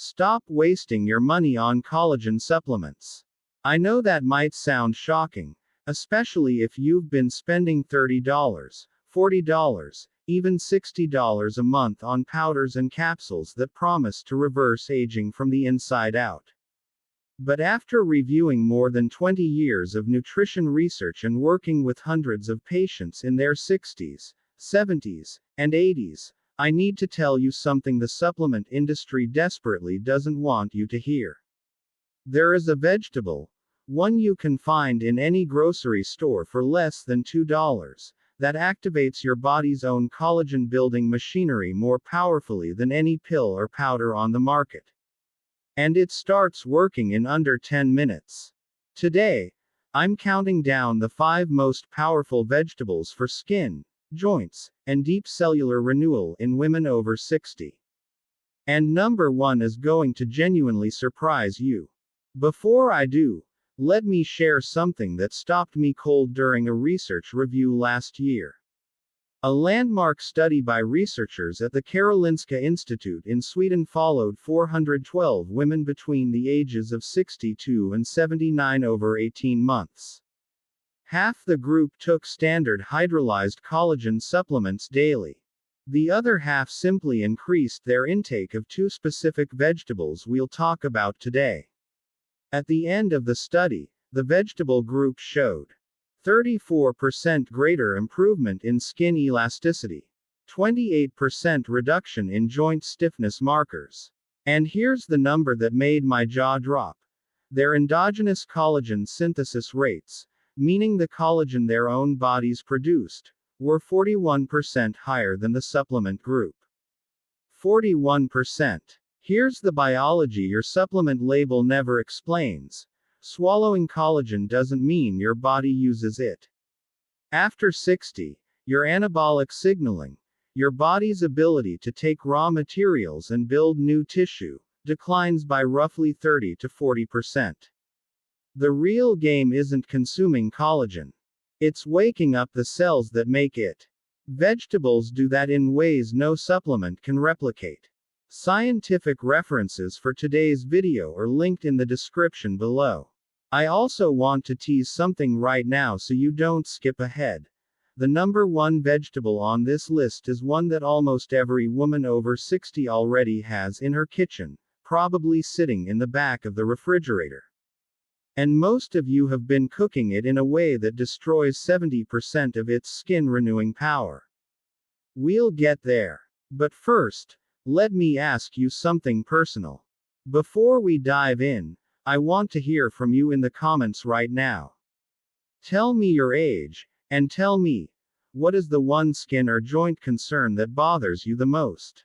Stop wasting your money on collagen supplements. I know that might sound shocking, especially if you've been spending $30, $40, even $60 a month on powders and capsules that promise to reverse aging from the inside out. But after reviewing more than 20 years of nutrition research and working with hundreds of patients in their 60s, 70s, and 80s, I need to tell you something the supplement industry desperately doesn't want you to hear. There is a vegetable, one you can find in any grocery store for less than $2, that activates your body's own collagen building machinery more powerfully than any pill or powder on the market. And it starts working in under 10 minutes. Today, I'm counting down the 5 most powerful vegetables for skin, joints, and deep cellular renewal in women over 60. And number 1 is going to genuinely surprise you. Before I do, let me share something that stopped me cold during a research review last year. A landmark study by researchers at the Karolinska Institute in Sweden followed 412 women between the ages of 62 and 79 over 18 months. Half the group took standard hydrolyzed collagen supplements daily. The other half simply increased their intake of 2 specific vegetables we'll talk about today. At the end of the study, the vegetable group showed 34% greater improvement in skin elasticity, 28% reduction in joint stiffness markers. And here's the number that made my jaw drop. Their endogenous collagen synthesis rates, meaning the collagen their own bodies produced, were 41% higher than the supplement group. 41%. Here's the biology your supplement label never explains. Swallowing collagen doesn't mean your body uses it. After 60, your anabolic signaling, your body's ability to take raw materials and build new tissue, declines by roughly 30 to 40%. The real game isn't consuming collagen. It's waking up the cells that make it. Vegetables do that in ways no supplement can replicate. Scientific references for today's video are linked in the description below. I also want to tease something right now so you don't skip ahead. The number 1 vegetable on this list is one that almost every woman over 60 already has in her kitchen, probably sitting in the back of the refrigerator. And most of you have been cooking it in a way that destroys 70% of its skin renewing power. We'll get there. But first, let me ask you something personal. Before we dive in, I want to hear from you in the comments right now. Tell me your age, and tell me, what is the one skin or joint concern that bothers you the most?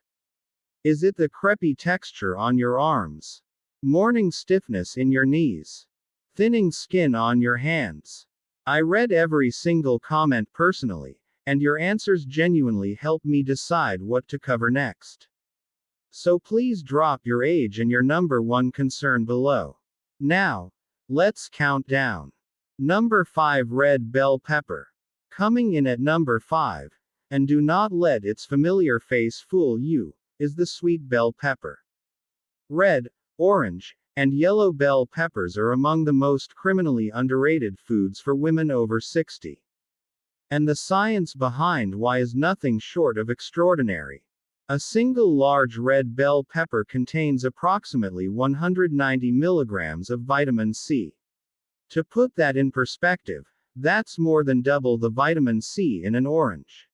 Is it the crepey texture on your arms? Morning stiffness in your knees? Thinning skin on your hands? I read every single comment personally, and your answers genuinely help me decide what to cover next. So please drop your age and your number 1 concern below. Now, let's count down. Number 5, red bell pepper. Coming in at number 5, and do not let its familiar face fool you, is the sweet bell pepper. Red, orange, and yellow bell peppers are among the most criminally underrated foods for women over 60. And the science behind why is nothing short of extraordinary. A single large red bell pepper contains approximately 190 milligrams of vitamin C. To put that in perspective, that's more than double the vitamin C in an orange.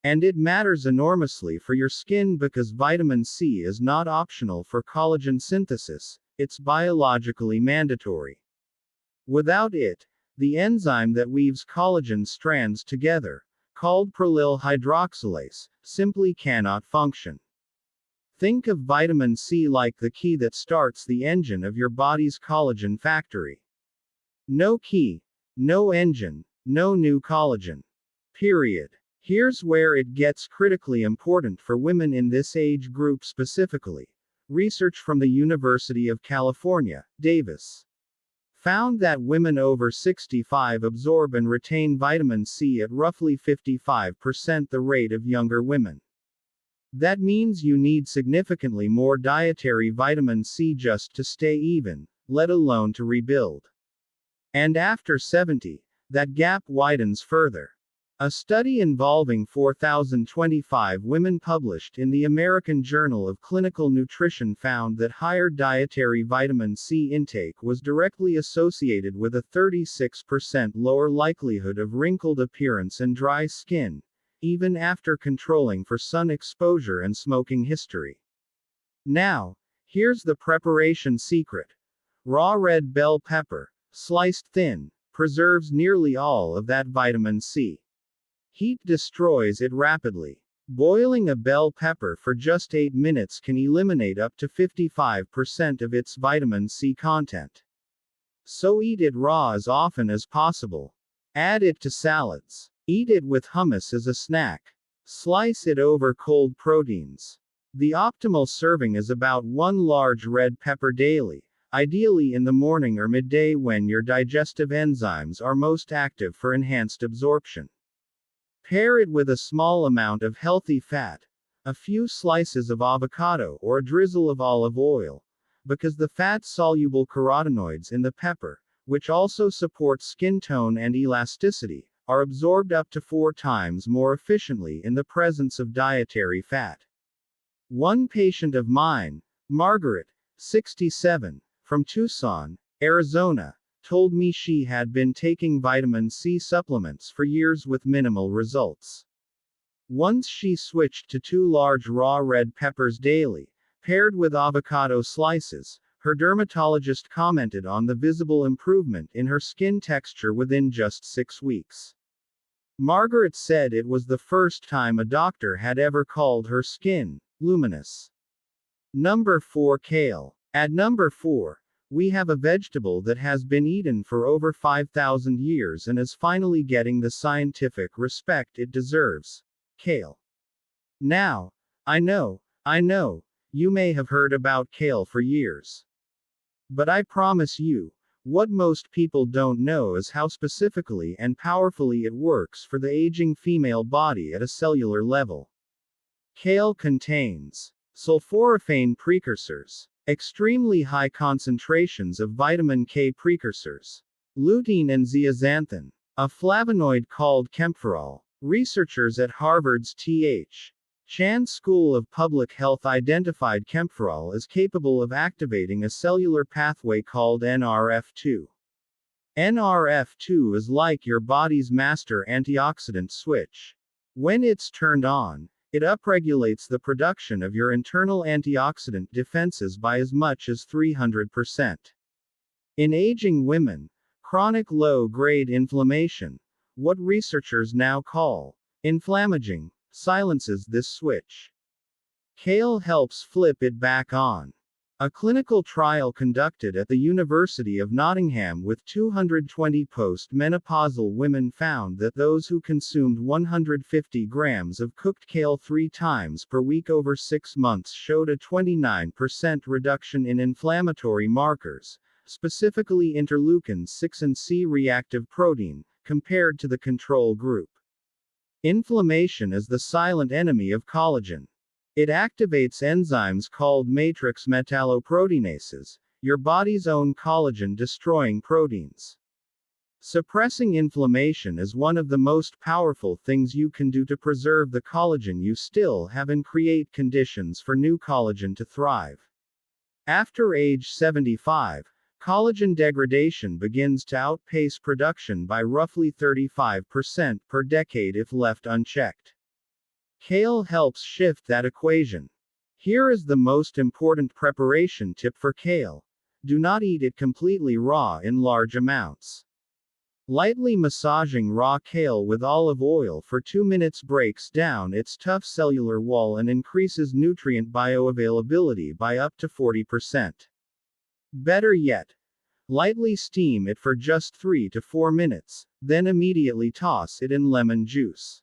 And it matters enormously for your skin because vitamin C is not optional for collagen synthesis, it's biologically mandatory. Without it, the enzyme that weaves collagen strands together, called prolyl hydroxylase, simply cannot function. Think of vitamin C like the key that starts the engine of your body's collagen factory. No key, no engine, no new collagen. Period. Here's where it gets critically important for women in this age group specifically. Research from the University of California, Davis, found that women over 65 absorb and retain vitamin C at roughly 55% the rate of younger women. That means you need significantly more dietary vitamin C just to stay even, let alone to rebuild. And after 70, that gap widens further. A study involving 4,025 women published in the American Journal of Clinical Nutrition found that higher dietary vitamin C intake was directly associated with a 36% lower likelihood of wrinkled appearance and dry skin, even after controlling for sun exposure and smoking history. Now, here's the preparation secret. Raw red bell pepper, sliced thin, preserves nearly all of that vitamin C. Heat destroys it rapidly. Boiling a bell pepper for just 8 minutes can eliminate up to 55% of its vitamin C content. So eat it raw as often as possible. Add it to salads. Eat it with hummus as a snack. Slice it over cold proteins. The optimal serving is about 1 large red pepper daily, ideally in the morning or midday when your digestive enzymes are most active for enhanced absorption. Pair it with a small amount of healthy fat, a few slices of avocado or a drizzle of olive oil, because the fat-soluble carotenoids in the pepper, which also support skin tone and elasticity, are absorbed up to 4 times more efficiently in the presence of dietary fat. One patient of mine, Margaret, 67, from Tucson, Arizona, told me she had been taking vitamin C supplements for years with minimal results. Once she switched to 2 large raw red peppers daily, paired with avocado slices, her dermatologist commented on the visible improvement in her skin texture within just 6 weeks. Margaret said it was the first time a doctor had ever called her skin luminous. Number 4. Kale. At number 4, we have a vegetable that has been eaten for over 5,000 years and is finally getting the scientific respect it deserves. Kale. Now, I know, you may have heard about kale for years. But I promise you, what most people don't know is how specifically and powerfully it works for the aging female body at a cellular level. Kale contains sulforaphane precursors, extremely high concentrations of vitamin K precursors, lutein and zeaxanthin, a flavonoid called kaempferol. Researchers at Harvard's T.H. Chan School of Public Health identified kaempferol as capable of activating a cellular pathway called NRF2. NRF2 is like your body's master antioxidant switch. When it's turned on, it upregulates the production of your internal antioxidant defenses by as much as 300%. In aging women, chronic low-grade inflammation, what researchers now call inflammaging, silences this switch. Kale helps flip it back on. A clinical trial conducted at the University of Nottingham with 220 post-menopausal women found that those who consumed 150 grams of cooked kale 3 times per week over 6 months showed a 29% reduction in inflammatory markers, specifically interleukin-6 and C-reactive protein, compared to the control group. Inflammation is the silent enemy of collagen. It activates enzymes called matrix metalloproteinases, your body's own collagen-destroying proteins. Suppressing inflammation is one of the most powerful things you can do to preserve the collagen you still have and create conditions for new collagen to thrive. After age 75, collagen degradation begins to outpace production by roughly 35% per decade if left unchecked. Kale helps shift that equation. Here is the most important preparation tip for kale. Do not eat it completely raw in large amounts. Lightly massaging raw kale with olive oil for 2 minutes breaks down its tough cellular wall and increases nutrient bioavailability by up to 40%. Better yet, lightly steam it for just 3 to 4 minutes, then immediately toss it in lemon juice.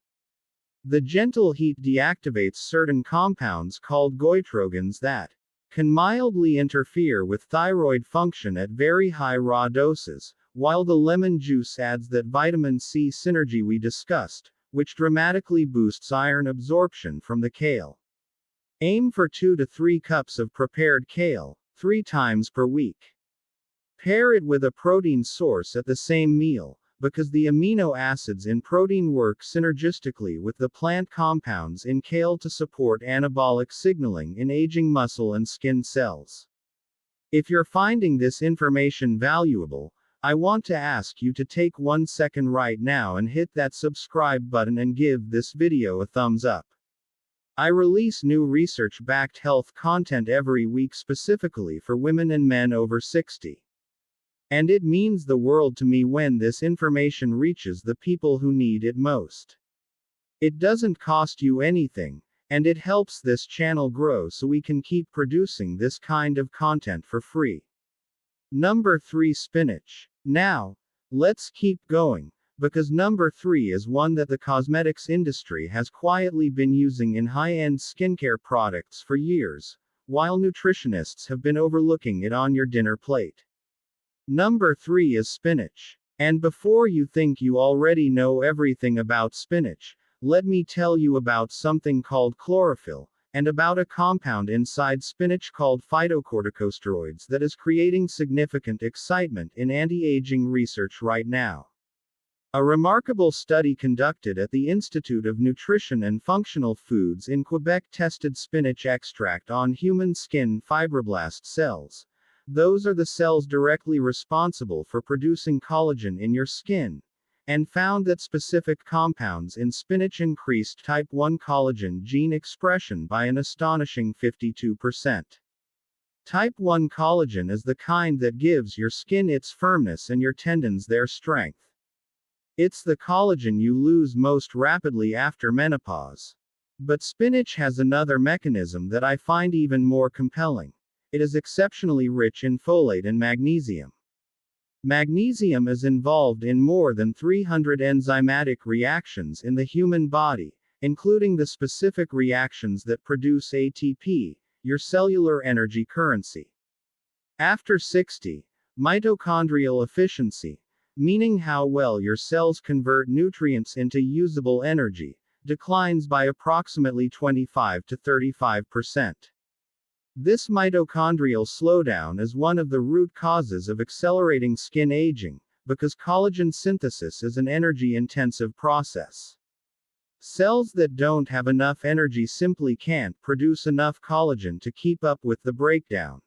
The gentle heat deactivates certain compounds called goitrogons that can mildly interfere with thyroid function at very high raw doses, while the lemon juice adds that vitamin C synergy we discussed, which dramatically boosts iron absorption from the kale. Aim for 2 to 3 cups of prepared kale, 3 times per week. Pair it with a protein source at the same meal, because the amino acids in protein work synergistically with the plant compounds in kale to support anabolic signaling in aging muscle and skin cells. If you're finding this information valuable, I want to ask you to take 1 second right now and hit that subscribe button and give this video a thumbs up. I release new research-backed health content every week specifically for women and men over 60. And it means the world to me when this information reaches the people who need it most. It doesn't cost you anything, and it helps this channel grow so we can keep producing this kind of content for free. Number 3, spinach. Now, let's keep going, because number 3 is one that the cosmetics industry has quietly been using in high-end skincare products for years, while nutritionists have been overlooking it on your dinner plate. Number 3 is spinach. And before you think you already know everything about spinach, let me tell you about something called chlorophyll, and about a compound inside spinach called phytocorticosteroids that is creating significant excitement in anti-aging research right now. A remarkable study conducted at the Institute of Nutrition and Functional Foods in Quebec tested spinach extract on human skin fibroblast cells. Those are the cells directly responsible for producing collagen in your skin, and found that specific compounds in spinach increased type 1 collagen gene expression by an astonishing 52%. Type 1 collagen is the kind that gives your skin its firmness and your tendons their strength. It's the collagen you lose most rapidly after menopause. But spinach has another mechanism that I find even more compelling. It is exceptionally rich in folate and magnesium. Magnesium is involved in more than 300 enzymatic reactions in the human body, including the specific reactions that produce ATP, your cellular energy currency. After 60, mitochondrial efficiency, meaning how well your cells convert nutrients into usable energy, declines by approximately 25 to 35%. This mitochondrial slowdown is one of the root causes of accelerating skin aging, because collagen synthesis is an energy-intensive process. Cells that don't have enough energy simply can't produce enough collagen to keep up with the breakdown.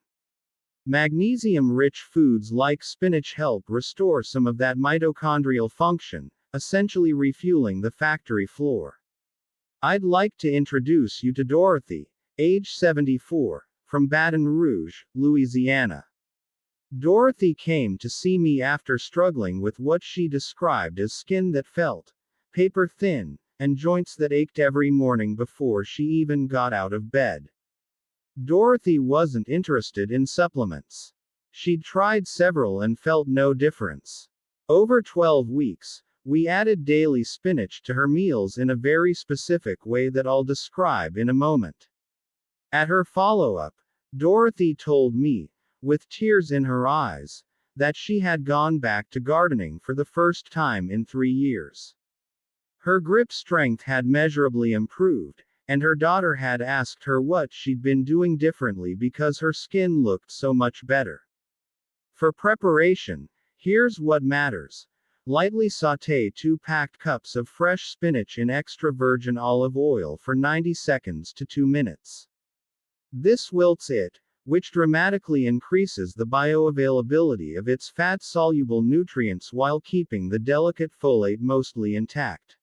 Magnesium-rich foods like spinach help restore some of that mitochondrial function, essentially refueling the factory floor. I'd like to introduce you to Dorothy, age 74, from Baton Rouge, Louisiana. Dorothy came to see me after struggling with what she described as skin that felt paper thin, and joints that ached every morning before she even got out of bed. Dorothy wasn't interested in supplements. She'd tried several and felt no difference. Over 12 weeks, we added daily spinach to her meals in a very specific way that I'll describe in a moment. At her follow-up, Dorothy told me, with tears in her eyes, that she had gone back to gardening for the first time in 3 years. Her grip strength had measurably improved, and her daughter had asked her what she'd been doing differently because her skin looked so much better. For preparation, here's what matters. Lightly sauté 2 packed cups of fresh spinach in extra virgin olive oil for 90 seconds to 2 minutes. This wilts it, which dramatically increases the bioavailability of its fat-soluble nutrients while keeping the delicate folate mostly intact.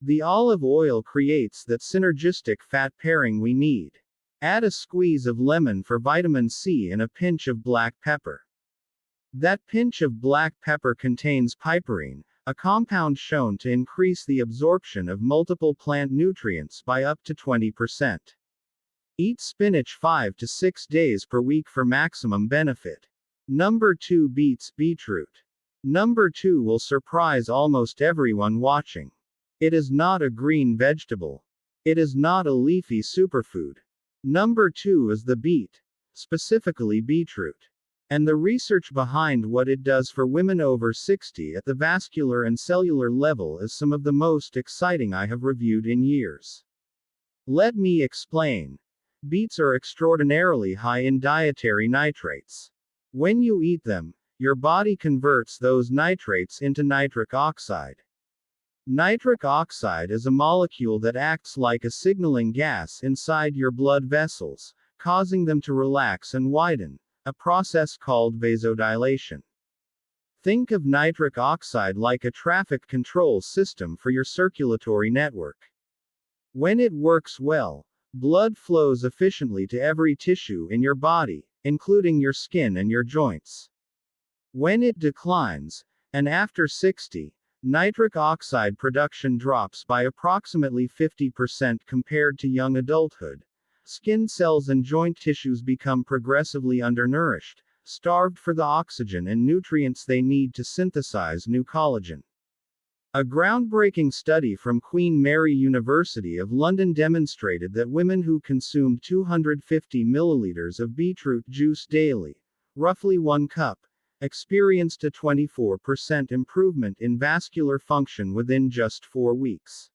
The olive oil creates that synergistic fat pairing we need. Add a squeeze of lemon for vitamin C and a pinch of black pepper. That pinch of black pepper contains piperine, a compound shown to increase the absorption of multiple plant nutrients by up to 20%. Eat spinach 5 to 6 days per week for maximum benefit. Number 2 beets beetroot. Number 2 will surprise almost everyone watching. It is not a green vegetable. It is not a leafy superfood. Number 2 is the beet, specifically beetroot. And the research behind what it does for women over 60 at the vascular and cellular level is some of the most exciting I have reviewed in years. Let me explain. Beets are extraordinarily high in dietary nitrates. When you eat them, your body converts those nitrates into nitric oxide. Nitric oxide is a molecule that acts like a signaling gas inside your blood vessels, causing them to relax and widen, a process called vasodilation. Think of nitric oxide like a traffic control system for your circulatory network. When it works well, blood flows efficiently to every tissue in your body, including your skin and your joints. When it declines, and after 60, nitric oxide production drops by approximately 50% compared to young adulthood. Skin cells and joint tissues become progressively undernourished, starved for the oxygen and nutrients they need to synthesize new collagen. A groundbreaking study from Queen Mary University of London demonstrated that women who consumed 250 milliliters of beetroot juice daily, roughly 1 cup, experienced a 24% improvement in vascular function within just 4 weeks.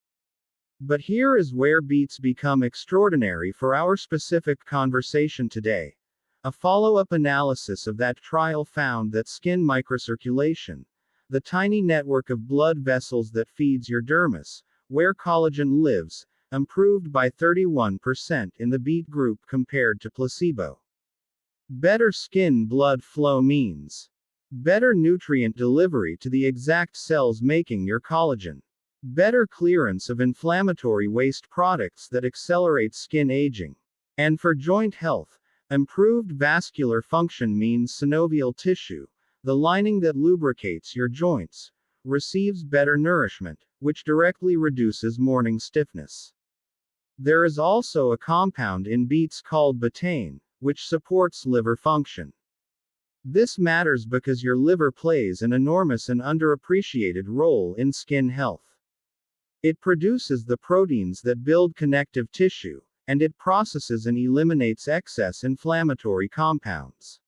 But here is where beets become extraordinary for our specific conversation today. A follow-up analysis of that trial found that skin microcirculation, the tiny network of blood vessels that feeds your dermis, where collagen lives, improved by 31% in the beet group compared to placebo. Better skin blood flow means better nutrient delivery to the exact cells making your collagen. Better clearance of inflammatory waste products that accelerate skin aging. And for joint health, improved vascular function means synovial tissue, the lining that lubricates your joints, receives better nourishment, which directly reduces morning stiffness. There is also a compound in beets called betaine, which supports liver function. This matters because your liver plays an enormous and underappreciated role in skin health. It produces the proteins that build connective tissue, and it processes and eliminates excess inflammatory compounds.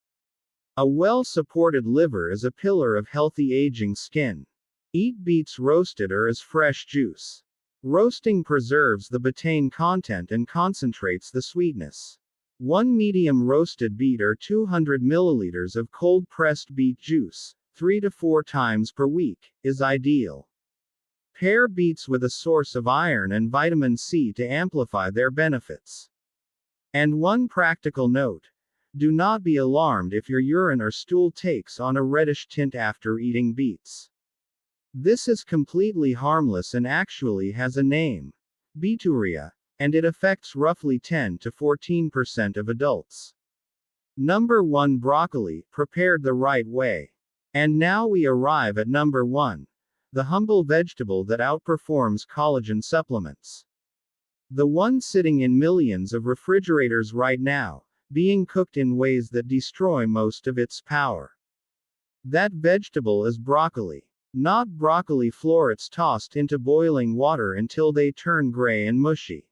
A well-supported liver is a pillar of healthy aging skin. Eat beets roasted or as fresh juice. Roasting preserves the betaine content and concentrates the sweetness. 1 medium roasted beet or 200 milliliters of cold-pressed beet juice, 3 to 4 times per week, is ideal. Pair beets with a source of iron and vitamin C to amplify their benefits. And one practical note: do not be alarmed if your urine or stool takes on a reddish tint after eating beets. This is completely harmless and actually has a name: beeturia, and it affects roughly 10 to 14% of adults. Number 1. Broccoli, prepared the right way. And now we arrive at number 1. The humble vegetable that outperforms collagen supplements. The one sitting in millions of refrigerators right now, being cooked in ways that destroy most of its power. That vegetable is broccoli. Not broccoli florets tossed into boiling water until they turn gray and mushy.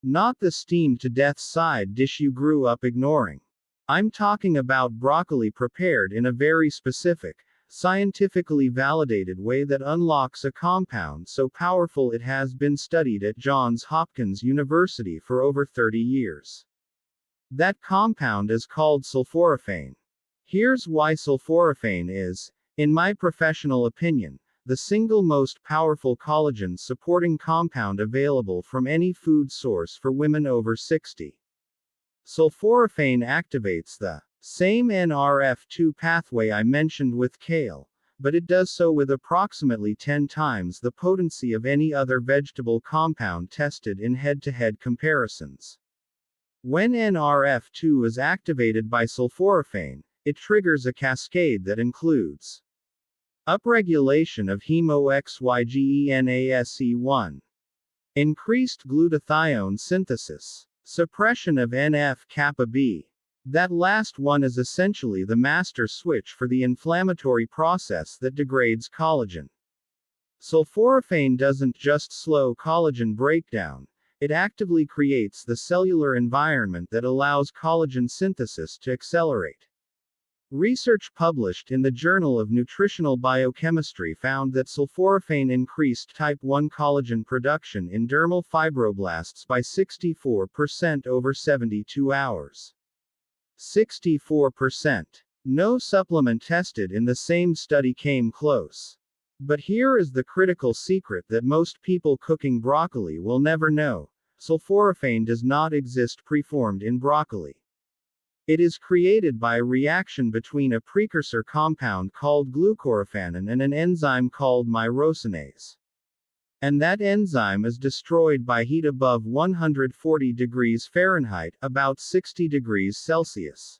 Not the steamed to death side dish you grew up ignoring. I'm talking about broccoli prepared in a very specific, scientifically validated way that unlocks a compound so powerful it has been studied at Johns Hopkins University for over 30 years. That compound is called sulforaphane. Here's why sulforaphane is, in my professional opinion, the single most powerful collagen-supporting compound available from any food source for women over 60. Sulforaphane activates the same NRF2 pathway I mentioned with kale, but it does so with approximately 10 times the potency of any other vegetable compound tested in head-to-head comparisons. When NRF2 is activated by sulforaphane, it triggers a cascade that includes upregulation of hemo-xygenase-1, increased glutathione synthesis, suppression of NF-kappa B. That last one is essentially the master switch for the inflammatory process that degrades collagen. Sulforaphane doesn't just slow collagen breakdown, it actively creates the cellular environment that allows collagen synthesis to accelerate. Research published in the Journal of Nutritional Biochemistry found that sulforaphane increased type 1 collagen production in dermal fibroblasts by 64% over 72 hours. 64%. No supplement tested in the same study came close. But here is the critical secret that most people cooking broccoli will never know. Sulforaphane does not exist preformed in broccoli. It is created by a reaction between a precursor compound called glucoraphanin and an enzyme called myrosinase. And that enzyme is destroyed by heat above 140 degrees Fahrenheit, about 60 degrees Celsius.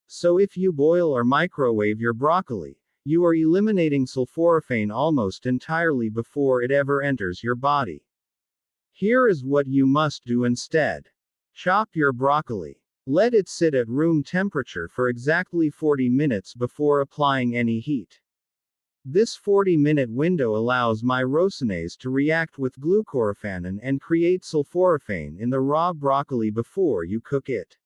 So if you boil or microwave your broccoli, you are eliminating sulforaphane almost entirely before it ever enters your body. Here is what you must do instead. Chop your broccoli. Let it sit at room temperature for exactly 40 minutes before applying any heat. This 40-minute window allows myrosinase to react with glucoraphanin and create sulforaphane in the raw broccoli before you cook it.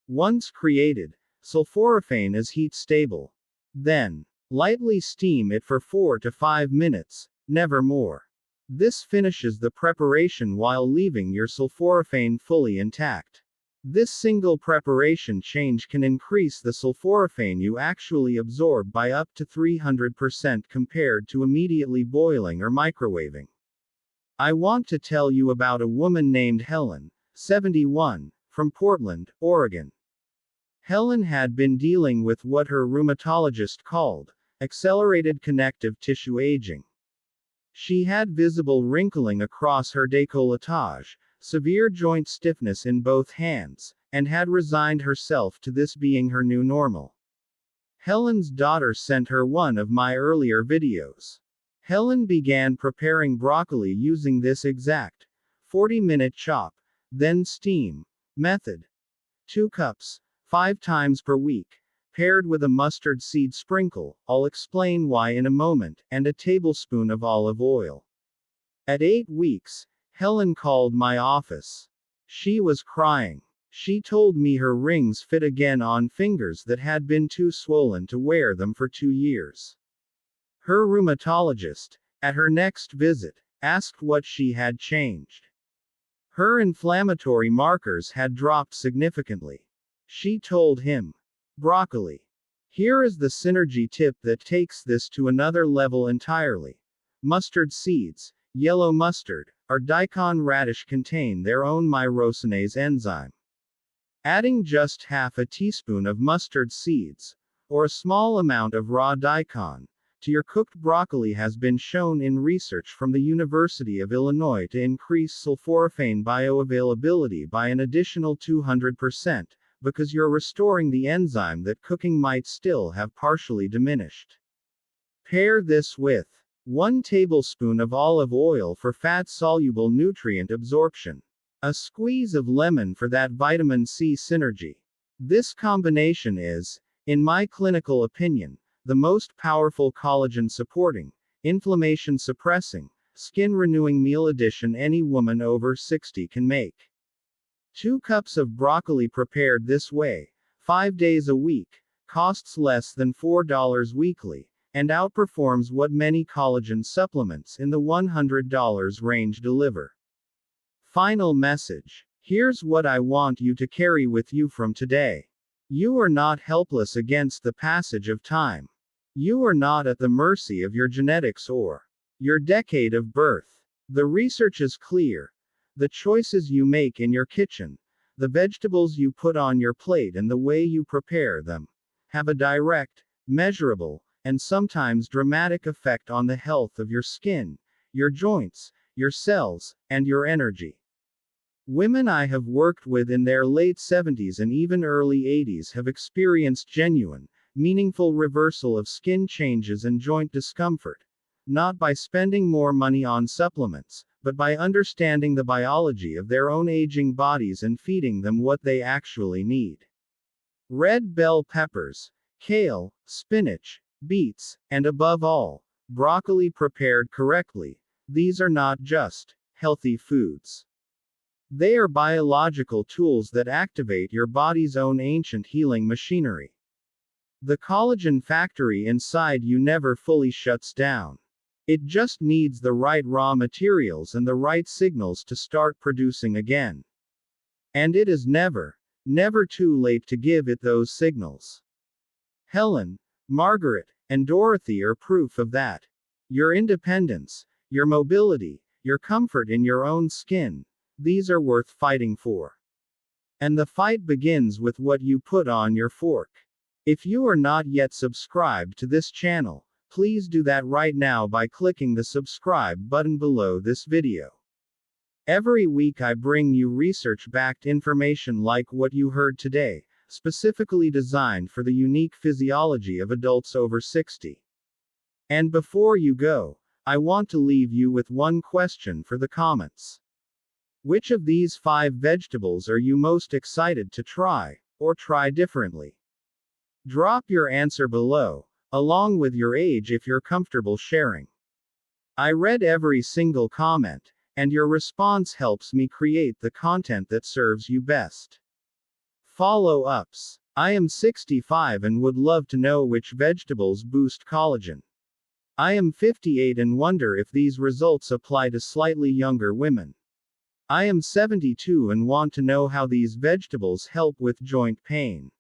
Once created, sulforaphane is heat stable. Then, lightly steam it for 4 to 5 minutes, never more. This finishes the preparation while leaving your sulforaphane fully intact. This single preparation change can increase the sulforaphane you actually absorb by up to 300% compared to immediately boiling or microwaving. I want to tell you about a woman named Helen, 71, from Portland, Oregon. Helen had been dealing with what her rheumatologist called accelerated connective tissue aging. She had visible wrinkling across her décolletage, severe joint stiffness in both hands, and had resigned herself to this being her new normal. Helen's daughter sent her one of my earlier videos. Helen began preparing broccoli using this exact 40-minute chop, then steam method. 2 cups, 5 times per week, paired with a mustard seed sprinkle, I'll explain why in a moment, and a tablespoon of olive oil. At 8 weeks, Helen called my office. She was crying. She told me her rings fit again on fingers that had been too swollen to wear them for 2 years. Her rheumatologist, at her next visit, asked what she had changed. Her inflammatory markers had dropped significantly. She told him, broccoli. Here is the synergy tip that takes this to another level entirely. Mustard seeds, yellow mustard, or daikon radish contain their own myrosinase enzyme. Adding just half a teaspoon of mustard seeds, or a small amount of raw daikon, to your cooked broccoli has been shown in research from the University of Illinois to increase sulforaphane bioavailability by an additional 200%, because you're restoring the enzyme that cooking might still have partially diminished. Pair this with 1 tablespoon of olive oil for fat-soluble nutrient absorption. A squeeze of lemon for that vitamin C synergy. This combination is, in my clinical opinion, the most powerful collagen-supporting, inflammation-suppressing, skin-renewing meal addition any woman over 60 can make. 2 cups of broccoli prepared this way, 5 days a week, costs less than $4 weekly, and outperforms what many collagen supplements in the $100 range deliver. Final message. Here's what I want you to carry with you from today. You are not helpless against the passage of time. You are not at the mercy of your genetics or your decade of birth. The research is clear. The choices you make in your kitchen, the vegetables you put on your plate, and the way you prepare them have a direct, measurable, and sometimes dramatic effect on the health of your skin, your joints, your cells, and your energy. Women I have worked with in their late 70s and even early 80s have experienced genuine, meaningful reversal of skin changes and joint discomfort, not by spending more money on supplements, but by understanding the biology of their own aging bodies and feeding them what they actually need. Red bell peppers, kale, spinach, beets, and above all, broccoli prepared correctly. These are not just healthy foods. They are biological tools that activate your body's own ancient healing machinery. The collagen factory inside you never fully shuts down. It just needs the right raw materials and the right signals to start producing again. And it is never, never too late to give it those signals. Helen, Margaret, and Dorothy are proof of that. Your independence, your mobility, your comfort in your own skin, these are worth fighting for. And the fight begins with what you put on your fork. If you are not yet subscribed to this channel, please do that right now by clicking the subscribe button below this video. Every week I bring you research-backed information like what you heard today, specifically designed for the unique physiology of adults over 60. And before you go, I want to leave you with one question for the comments. Which of these 5 vegetables are you most excited to try, or try differently? Drop your answer below, along with your age if you're comfortable sharing. I read every single comment, and your response helps me create the content that serves you best. Follow-ups. I am 65 and would love to know which vegetables boost collagen. I am 58 and wonder if these results apply to slightly younger women. I am 72 and want to know how these vegetables help with joint pain.